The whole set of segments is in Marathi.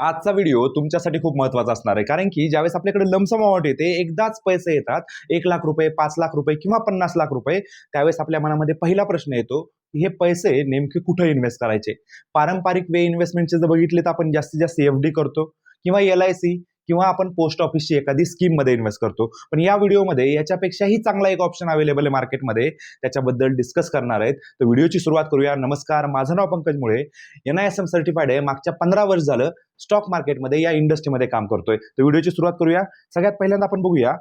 आजचा व्हिडिओ तुमच्यासाठी खूप महत्त्वाचा असणार आहे, कारण की ज्यावेळेस आपल्याकडे लमसम अमाउंट येते, एकदाच पैसे येतात, 1,00,000 रुपये, 5,00,000 रुपये किंवा 50,00,000 रुपये, त्यावेळेस आपल्या मनामध्ये पहिला प्रश्न येतो की हे पैसे नेमके कुठे इन्व्हेस्ट करायचे. पारंपरिक वे इन्व्हेस्टमेंटचे जर बघितले तर आपण जास्तीत जास्त एफडी करतो किंवा LIC किंवा आपण पोस्ट ऑफिसची एखादी स्कीम मध्ये इन्व्हेस्ट करतो. पण या व्हिडिओमध्ये याच्यापेक्षाही चांगला एक ऑप्शन अवेलेबल आहे मार्केटमध्ये, त्याच्याबद्दल डिस्कस करणार आहेत. तर व्हिडिओची सुरुवात करूया. नमस्कार, माझं नाव पंकज मुळे, NISM सर्टिफाईड आहे. मागच्या 15 वर्ष झालं स्टॉक मार्केटमध्ये या इंडस्ट्रीमध्ये काम करतोय. तर व्हिडिओची सुरुवात करूया. सगळ्यात पहिल्यांदा आपण बघूया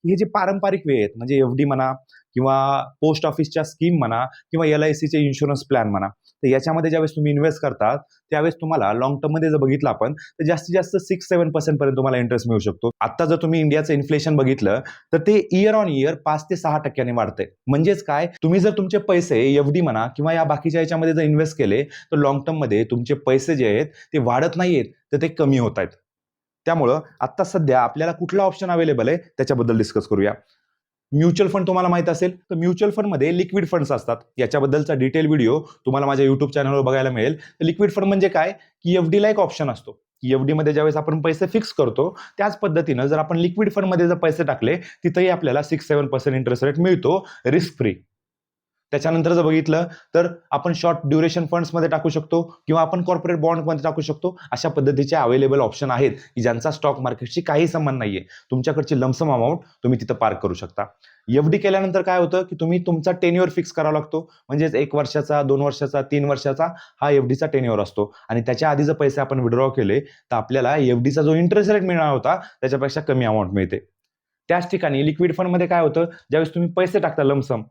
हे जे पारंपरिक वे आहेत, म्हणजे एफडी म्हणा किंवा पोस्ट ऑफिसच्या स्कीम म्हणा किंवा LICचे इन्शुरन्स प्लॅन म्हणा, तर याच्यामध्ये ज्यावेळेस तुम्ही इन्व्हेस्ट करतात त्यावेळेस तुम्हाला लॉंग टर्ममध्ये जर बघितलं आपण तर जास्तीत जास्त 6-7% पर्यंत तुम्हाला इंटरेस्ट मिळू शकतो. आता जर तुम्ही इंडियाचं इन्फ्लेशन बघितलं तर ते इयर ऑन इयर 5 ते 6% वाढतंय. म्हणजेच काय, तुम्ही जर तुमचे पैसे एफडी म्हणा किंवा या बाकीच्या याच्यामध्ये जर इन्व्हेस्ट केले तर लॉंग टर्ममध्ये तुमचे पैसे जे आहेत ते वाढत नाहीयेत, तर ते कमी होत आहेत. त्यामुळं आता सध्या आपल्याला कुठला ऑप्शन अवेलेबल आहे त्याच्याबद्दल डिस्कस करूया. म्युच्युअल फंड तुम्हाला माहित असेल तर म्युच्युअल फंडमध्ये लिक्विड फंड्स असतात. याच्याबद्दलचा डिटेल व्हिडिओ तुम्हाला माझ्या युट्यूब चॅनलवर बघायला मिळेल. तर लिक्विड फंड म्हणजे काय की एफडीला एक ऑप्शन असतो की एफडी मध्ये ज्यावेळेस आपण पैसे फिक्स करतो त्याच पद्धतीनं जर आपण लिक्विड फंडमध्ये जर पैसे टाकले तिथेही आपल्याला 6-7% इंटरेस्ट रेट मिळतो, रिस्क फ्री. त्याच्यानंतर जर बघितलं तर आपण शॉर्ट ड्युरेशन फंड्समध्ये टाकू शकतो किंवा आपण कॉर्पोरेट बॉन्डमध्ये टाकू शकतो. अशा पद्धतीचे अवेलेबल ऑप्शन आहेत की ज्यांचा स्टॉक मार्केटशी काही संबंध नाहीये. तुमच्याकडची लमसम अमाऊंट तुम्ही तिथं पार्क करू शकता. एफडी केल्यानंतर काय होतं की तुम्ही तुमचा टेन्युअर फिक्स करावा लागतो. म्हणजेच 1 वर्षाचा, 2 वर्षाचा, 3 वर्षाचा हा एफडीचा टेन्युअर असतो आणि त्याच्या आधी जर पैसे आपण विड्रॉ केले तर आपल्याला एफडीचा जो इंटरेस्ट रेट मिळणार होता त्याच्यापेक्षा कमी अमाऊंट मिळते. त्याच ठिकाणी लिक्विड फंडमध्ये काय होतं, ज्यावेळेस तुम्ही पैसे टाकता लमसम,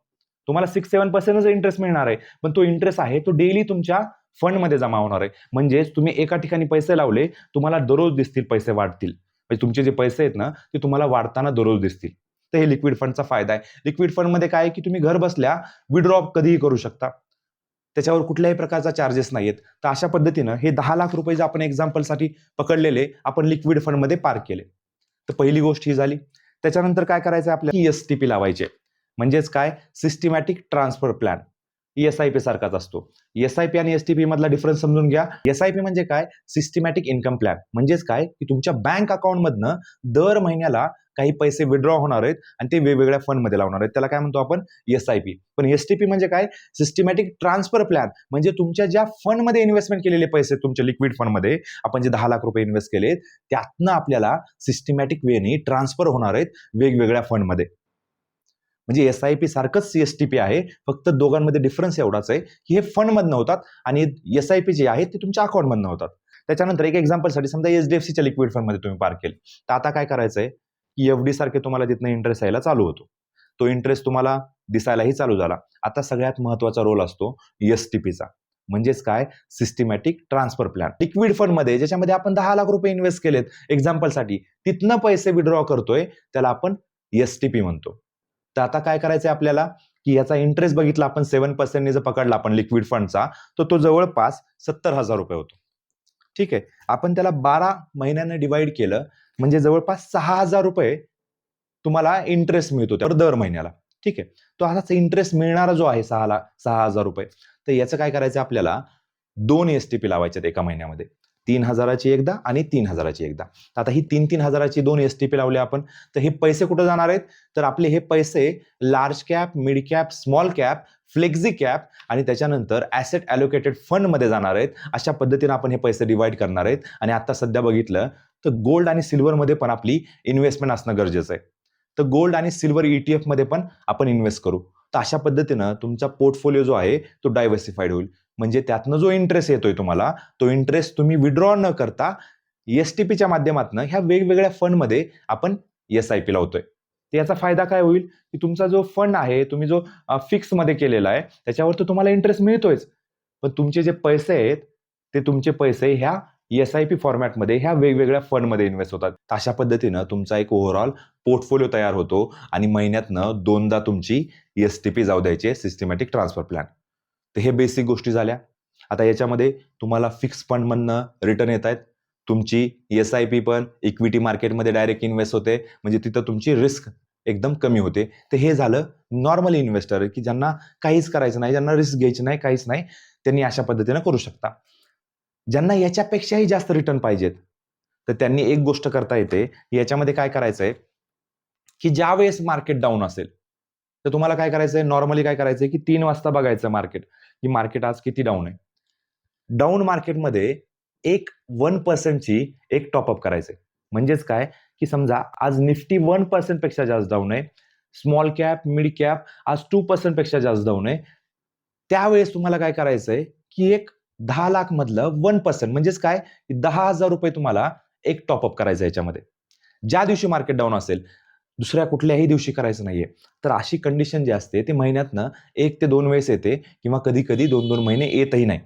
तुम्हाला 6-7% इंटरेस्ट मिळणार आहे, पण तो इंटरेस्ट आहे तो डेली तुमच्या फंडमध्ये जमा होणार आहे. म्हणजेच तुम्ही एका ठिकाणी पैसे लावले, तुम्हाला दररोज दिसतील पैसे वाढतील. म्हणजे तुमचे जे पैसे आहेत ना ते तुम्हाला वाढताना दररोज दिसतील. तर हे लिक्विड फंडचा फायदा आहे. लिक्विड फंडमध्ये काय आहे की तुम्ही घर बसल्या विड्रॉ कधीही करू शकता. त्याच्यावर कुठल्याही प्रकारचा चार्जेस नाहीयेत. तर अशा पद्धतीनं हे 10,00,000 रुपये जे आपण एक्झाम्पलसाठी पकडलेले आपण लिक्विड फंडमध्ये पार्क केले. तर पहिली गोष्ट ही झाली. त्याच्यानंतर काय करायचं आपल्याला, STP लावायचे. म्हणजेच काय, सिस्टमॅटिक ट्रान्सफर प्लॅन. SIP सारखाच असतो. SIP आणि STP मधला डिफरन्स समजून घ्या. SIP म्हणजे काय, सिस्टमॅटिक इन्कम प्लॅन. म्हणजेच काय की तुमच्या बँक अकाउंटमधनं दर महिन्याला काही पैसे विड्रॉ होणार आहेत आणि ते वेगवेगळ्या फंडमध्ये लावणार आहेत. त्याला काय म्हणतो आपण, SIP. पण STP म्हणजे काय, सिस्टमॅटिक ट्रान्सफर प्लॅन. म्हणजे तुमच्या ज्या फंडमध्ये इन्व्हेस्टमेंट केलेले पैसे, तुमच्या लिक्विड फंडमध्ये आपण जे 10,00,000 रुपये इन्व्हेस्ट केले त्यातनं आपल्याला सिस्टमॅटिक वेनी ट्रान्सफर होणार आहेत वेगवेगळ्या फंडमध्ये. म्हणजे SIP सारखंच STP आहे, फक्त दोघांमध्ये डिफरन्स एवढाच आहे की हे फंडमधनं होतात आणि SIP जे आहे ते तुमच्या अकाउंटमधनं होतात. त्याच्यानंतर एक एक्झाम्पलसाठी समजा HDFCच्या लिक्विड फंडमध्ये तुम्ही पार्क केले, तर आता काय करायचंय की एफडी सारखे तुम्हाला तिथनं इंटरेस्ट यायला चालू होतो. तो इंटरेस्ट तुम्हाला दिसायलाही चालू झाला. आता सगळ्यात महत्वाचा रोल असतो STPचा. म्हणजेच काय, सिस्टमॅटिक ट्रान्सफर प्लॅन. लिक्विड फंडमध्ये ज्याच्यामध्ये आपण 10,00,000 रुपये इन्व्हेस्ट केलेत एक्झाम्पलसाठी, तिथनं पैसे विड्रॉ करतोय त्याला आपण STP म्हणतो. तर आता काय करायचंय आपल्याला की याचा इंटरेस्ट बघितला आपण 7% जर पकडला आपण लिक्विड फंडचा, तर तो जवळपास 70,000 रुपये होतो. ठीक आहे, आपण त्याला 12 महिन्याने डिवाइड केलं म्हणजे जवळपास 6,000 रुपये तुम्हाला इंटरेस्ट मिळतो दर महिन्याला. ठीक आहे, तो असाच इंटरेस्ट मिळणारा जो आहे 6,000 रुपये, तर याचं काय करायचं आपल्याला, 2 STP लावायचे एका महिन्यामध्ये. 3,000ची एकदा आणि 3,000ची एकदा. आता ही 3,000ची 2 STP लावले आपण, तर हे पैसे कुठे जाणार आहेत, तर आपले हे पैसे large cap, mid cap, small cap, flexi cap आणि त्याच्यानंतर ऍसेट अलोकेटेड फंड मध्ये जाणार आहेत. अशा पद्धतीने आपण हे पैसे डिवाइड करणार आहेत. आणि आता सध्या बघितलं तर गोल्ड आणि सिल्वर मध्ये पण आपली इन्व्हेस्टमेंट असणं गरजेचं आहे. तर गोल्ड आणि सिल्वर ETF मध्ये पण आपण इन्व्हेस्ट करू. तर अशा पद्धतीनं तुमचा पोर्टफोलिओ जो आहे तो डायव्हर्सिफाईड होईल. म्हणजे त्यातनं जो इंटरेस्ट येतोय तुम्हाला, तो इंटरेस्ट तुम्ही विड्रॉ न करता STPच्या माध्यमातून ह्या वेगवेगळ्या फंडमध्ये आपण SIP लावतोय. तर याचा फायदा काय होईल की तुमचा जो फंड आहे, तुम्ही जो फिक्स मध्ये केलेला आहे त्याच्यावर तर तुम्हाला इंटरेस्ट मिळतोयच, पण तुमचे जे पैसे आहेत ते तुमचे पैसे ह्या SIP फॉर्मॅटमध्ये ह्या वेगवेगळ्या फंडमध्ये इन्व्हेस्ट होतात. अशा पद्धतीनं तुमचा एक ओव्हरऑल पोर्टफोलिओ तयार होतो आणि महिन्यातनं 2दा तुमची STP जाऊ द्यायची, सिस्टमॅटिक ट्रान्सफर प्लॅन. तर हे बेसिक गोष्टी झाल्या. आता याच्यामध्ये तुम्हाला फिक्स फंडमधनं रिटर्न येत आहेत. तुमची SIP पण इक्विटी मार्केटमध्ये डायरेक्ट इन्व्हेस्ट होते, म्हणजे तिथं तुमची रिस्क एकदम कमी होते. तर हे झालं नॉर्मल इन्व्हेस्टर की ज्यांना काहीच करायचं नाही, ज्यांना रिस्क घ्यायची नाही, काहीच नाही, त्यांनी अशा पद्धतीने करू शकता. ज्यांना याच्यापेक्षाही जास्त रिटर्न पाहिजेत तर त्यांनी एक गोष्ट करता येते, याच्यामध्ये काय करायचं आहे, की ज्यावेळेस मार्केट डाऊन असेल, तर तुम्हाला काय करायचं आहे, नॉर्मली काय करायचं आहे, की 3 वाजता बघायचं मार्केट, की मार्केट आज किती डाऊन आहे. डाऊन मार्केटमध्ये एक 1% ची एक टॉपअप करायचं आहे. म्हणजेच काय, की समजा आज निफ्टी 1% पेक्षा जास्त डाऊन आहे. स्मॉल कॅप, मिड कॅप आज 2% पेक्षा जास्त डाऊन आहे. त्यावेळेस तुम्हाला काय करायचं आहे, की एक 10 लाख मधलं 1% म्हणजेच काय, की ₹10,000 तुम्हाला एक टॉपअप करायचं आहे याच्यामध्ये. ज्या दिवशी मार्केट डाऊन असेल, दुसऱ्या कुठल्याही दिवशी करायचं नाहीये. तर अशी कंडिशन जी असते ती महिन्यातनं 1 ते 2 वेळेस येते किंवा कधी-कधी 2-2 महिने येतही नाही.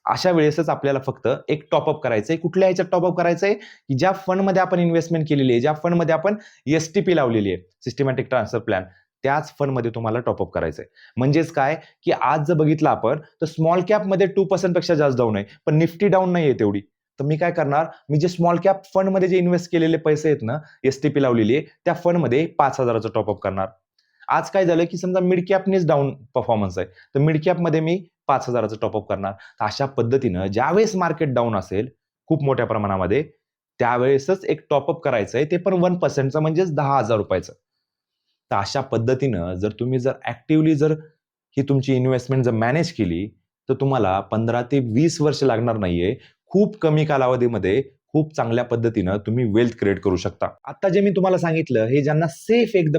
अशा वेळेसच आपल्याला फक्त एक टॉपअप करायचंय. कुठल्या ह्याच्यात टॉपअप करायचंय, की ज्या फंडमध्ये आपण इन्व्हेस्टमेंट केलेली आहे, ज्या फंडमध्ये आपण एस-टी-पी लावलेली आहे, सिस्टमॅटिक ट्रान्सफर प्लॅन, त्याच फंडमध्ये तुम्हाला टॉपअप करायचंय. म्हणजेच काय, की आज जर बघितलं आपण, तर स्मॉल कॅपमध्ये 2% पेक्षा जास्त डाऊन आहे, पण निफ्टी डाऊन नाहीये तेवढी. तर मी काय करणार, मी जे स्मॉल कॅप फंडमध्ये जे इन्व्हेस्ट केलेले पैसे आहेत ना, एस-टी-पी लावलेली आहे, त्या फंडमध्ये 5,000चं टॉपअप करणार. आज काय झालं, की समजा मिड कॅपनीच डाऊन परफॉर्मन्स आहे, तर मिड कॅपमध्ये मी 5,000चं टॉपअप करणार. तर अशा पद्धतीनं ज्यावेळेस मार्केट डाऊन असेल खूप मोठ्या प्रमाणामध्ये, त्यावेळेसच एक टॉपअप करायचंय, ते पण 1%चं म्हणजेच ₹10,000. तर अशा पद्धतीनं जर ॲक्टिव्हली ही तुमची इन्व्हेस्टमेंट जर मॅनेज केली, तर तुम्हाला 15 ते 20 वर्ष लागणार नाहीये. खूप कमी कालावधीमध्ये खूप चांगल्या पद्धतीनं तुम्ही वेल्थ क्रिएट करू शकता. आता जे मी तुम्हाला सांगितलं, हे ज्यांना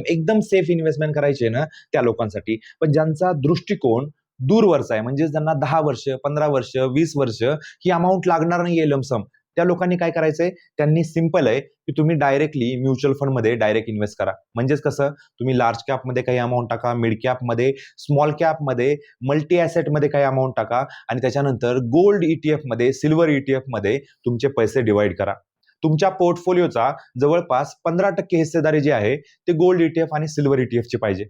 एकदम सेफ इन्व्हेस्टमेंट करायची आहे ना, त्या लोकांसाठी. पण ज्यांचा दृष्टिकोन दूरवरचा आहे, म्हणजे ज्यांना 10 वर्ष, 15 वर्ष, 20 वर्ष ही अमाउंट लागणार नाहीये लमसम, त्या लोकांनी काय करायचंय, त्यांनी सिंपल आहे, की तुम्ही डायरेक्टली म्युच्युअल फंडमध्ये डायरेक्ट इन्व्हेस्ट करा. म्हणजेच कसं, तुम्ही लार्ज कॅपमध्ये काही अमाउंट टाका, मिड कॅपमध्ये, स्मॉल कॅपमध्ये, मल्टी ॲसेटमध्ये काही अमाउंट टाका आणि त्याच्यानंतर गोल्ड ईटीएफमध्ये, सिल्व्हर ईटीएफमध्ये तुमचे पैसे डिव्हाइड करा. तुमच्या पोर्टफोलिओचा जवळपास 15% हिस्सेदारी जी आहे, ते गोल्ड ईटीएफ आणि सिल्व्हर ईटीएफची पाहिजे.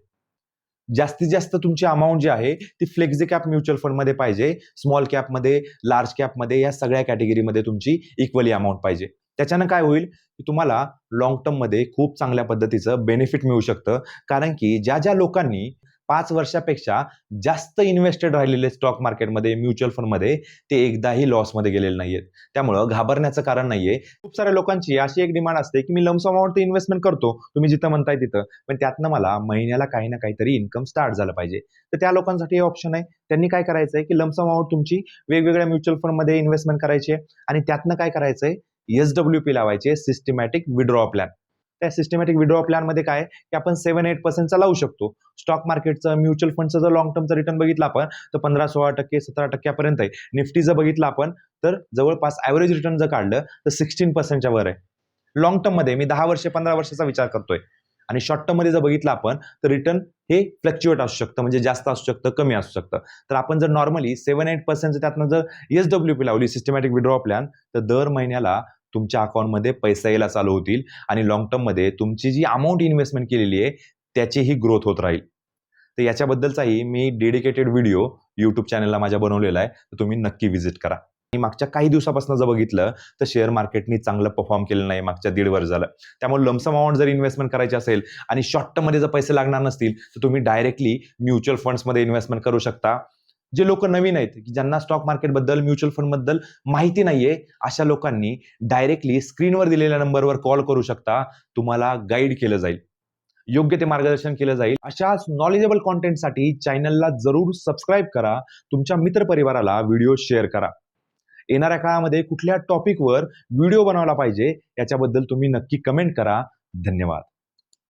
जास्तीत जास्त तुमची अमाउंट जी आहे ती फ्लेक्झी कॅप म्युच्युअल फंडमध्ये पाहिजे. स्मॉल कॅपमध्ये, लार्ज कॅपमध्ये या सगळ्या कॅटेगरीमध्ये तुमची इक्वली अमाउंट पाहिजे. त्याच्यानं काय होईल, की तुम्हाला लाँग टर्ममध्ये खूप चांगल्या पद्धतीचं बेनिफिट मिळू शकतं. कारण की ज्या लोकांनी 5 वर्षापेक्षा जास्त इन्व्हेस्टेड राहिलेले स्टॉक मार्केटमध्ये, म्युच्युअल फंडमध्ये, ते एकदाही लॉसमध्ये गेलेले नाहीयेत. त्यामुळं घाबरण्याचं कारण नाहीये. खूप साऱ्या लोकांची अशी एक डिमांड असते, की मी लमसम अमाउंट इन्व्हेस्टमेंट करतो. तुम्ही जिथं म्हणताय तिथं. पण त्यातनं मला महिन्याला काही ना काहीतरी इन्कम स्टार्ट झालं पाहिजे. तर त्या लोकांसाठी हे ऑप्शन आहे. त्यांनी काय करायचंय, की लमसम अमाउंट तुमची वेगवेगळ्या म्युच्युअल फंडमध्ये इन्व्हेस्टमेंट करायची आहे आणि त्यातनं काय करायचंय, एस-डब्ल्यू-पी लावायचे, सिस्टमॅटिक विथड्रॉ प्लॅन. त्या सिस्टमॅटिक विथड्रॉ प्लॅनमध्ये काय, की आपण 7-8% लावू शकतो. स्टॉक मार्केटचं, म्युच्युअल फंडचं जर लाँग टर्मचं रिटर्न बघितलं आपण, तर 15-16%, 17% पर्यंत आहे. निफ्टी जर बघितलं आपण, तर जवळपास ॲव्हरेज रिटर्न जर काढलं, तर 16% वर आहे. लाँग टर्ममध्ये मी 10 वर्ष, 15 वर्षाचा विचार करतोय. आणि शॉर्ट टर्ममध्ये जर बघितलं आपण, तर रिटर्न हे फ्लक्च्युएट असू शकतं, म्हणजे जास्त असू शकतं, कमी असू शकतं. तर आपण जर नॉर्मली 7-8% त्यातनं जर एस-डब्ल्यू-पी लावली, सिस्टमॅटिक विथड्रॉ प्लॅन, तर दर महिन्याला तुमच्या अकाउंटमध्ये पैसे यायला चालू होतील आणि लाँग टर्ममध्ये तुमची जी अमाउंट इन्व्हेस्टमेंट केलेली आहे, त्याचीही ग्रोथ होत राहील. तर याच्याबद्दलचाही मी डेडिकेटेड व्हिडिओ YouTube चॅनलला माझ्या बनवलेला आहे. तर तुम्ही नक्की व्हिजिट करा. आणि मागच्या काही दिवसापासून जर बघितलं, तर शेअर मार्केटनी चांगलं परफॉर्म केलं नाही मागच्या 1.5 वर्ष झालं. त्यामुळे लमसम अमाउंट जर इन्व्हेस्टमेंट करायची असेल आणि शॉर्ट टर्ममध्ये जर पैसे लागणार नसतील, तर तुम्ही डायरेक्टली म्युच्युअल फंड्समध्ये इन्व्हेस्टमेंट करू शकता. जे लोक नवीन आहेत, की ज्यांना स्टॉक मार्केटबद्दल, म्युच्युअल फंडबद्दल माहिती नाहीये, अशा लोकांनी डायरेक्टली स्क्रीनवर दिलेल्या नंबरवर कॉल करू शकता. तुम्हाला गाईड केलं जाईल. योग्य ते मार्गदर्शन केलं जाईल. अशाच नॉलेजेबल कॉन्टेंटसाठी चॅनलला जरूर सबस्क्राईब करा. तुमच्या मित्रपरिवाराला व्हिडिओ शेअर करा. येणाऱ्या काळामध्ये कुठल्या टॉपिकवर व्हिडिओ बनवला पाहिजे याच्याबद्दल तुम्ही नक्की कमेंट करा. धन्यवाद.